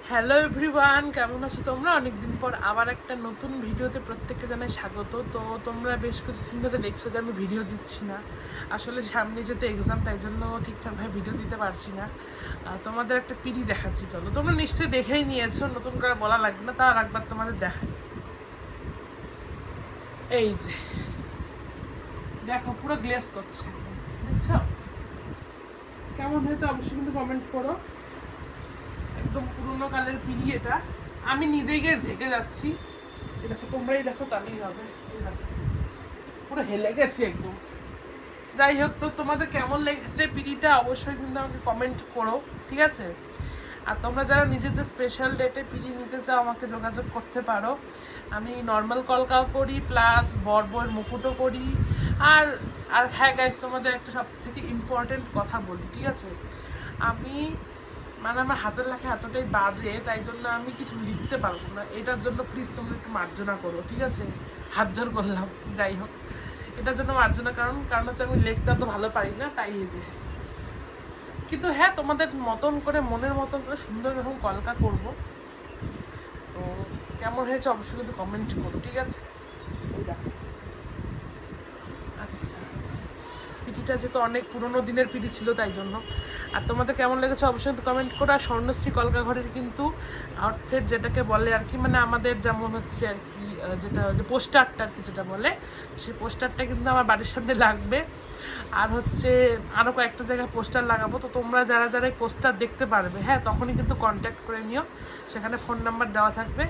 Hello everyone, কেমন আছো তোমরা? অনেকদিন পর আবার একটা নতুন ভিডিওতে প্রত্যেককে জানাই স্বাগত। তো তোমরা বেশ কিছুদিন ধরে দেখছো যে আমি ভিডিও দিচ্ছি না। আসলে সামনে যেতে এক্সাম, তাই জন্য ঠিকঠাকভাবে ভিডিও দিতে পারছি না। তোমাদের একটা পিডি দেখাচ্ছি, চলো। তোমরা নিশ্চয়ই দেখেই নিয়েছো, নতুন করে বলা লাগবে না, তার একবার তোমাদের দেখাই। এই যে দেখো, পুরো গ্লেজ করছে, দেখছো কেমন হয়েছে? অবশ্যই কিন্তু কমেন্ট করো। একদম পুরোনো কালের পিড়ি এটা। আমি নিজেই গিয়ে ঢেকে যাচ্ছি। এই দেখো, তোমরাই দেখো, তাহলেই হবে। এই দেখো, পুরো হেলে গেছি একদম। যাই হোক, তো তোমাদের কেমন লেগেছে পিড়িটা অবশ্যই কিন্তু আমাকে কমেন্ট করো, ঠিক আছে? আর তোমরা যারা নিজেদের স্পেশাল ডেটে পিড়ি নিতে চাও আমাকে যোগাযোগ করতে পারো। আমি নর্মাল কলকাও করি, প্লাস বড় মুকুটও করি। আর আর হ্যাঁ গাইস, তোমাদের একটা সব থেকে ইম্পর্টেন্ট কথা বলি, ঠিক আছে? আমি আমার হাতের লেখা এতটাই বাজে, তাই জন্য আমি কিছু লিখতে পারবো না। এটার জন্য প্লিজ তোমরা একটু মার্জনা করো, ঠিক আছে? হাত জোর করলাম। যাই হোক, এটার জন্য মার্জনা, কারণ হচ্ছে আমি লিখতে তো ভালো পারি না, তাই এই যে। কিন্তু হ্যাঁ, তোমাদের মতন করে, মনের মতন করে সুন্দর রকম কলকা করব। তো কেমন হয়েছে অবশ্যই কিন্তু কমেন্ট করো, ঠিক আছে? আচ্ছা, পিটিটা যেহেতু অনেক পুরোনো দিনের পিটি ছিল, তাই জন্য। আর তোমাদের কেমন লেগেছে অবশ্যই কমেন্ট করো। আর স্বর্ণশ্রী কলকা ঘরের কিন্তু আউটফিট যেটাকে বলে আর কি, আমাদের যেমন হচ্ছে আর কি, যেটা যে পোস্টারটা আর কি যেটা বলে, সেই পোস্টারটা কিন্তু আমার বাড়ির সামনে লাগবে। আর হচ্ছে আরও কয়েকটা জায়গায় পোস্টার লাগাবো। তো তোমরা যারা যারা এই পোস্টার দেখতে পারবে, হ্যাঁ, তখনই কিন্তু কন্ট্যাক্ট করে নিও, সেখানে ফোন নাম্বার দেওয়া থাকবে।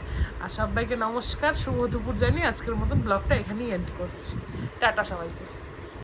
আর সবাইকে নমস্কার, শুভ দুপুর জানিয়ে আজকের মতন ব্লগটা এখানেই এন্ড করছি। টাটা সবাইকে।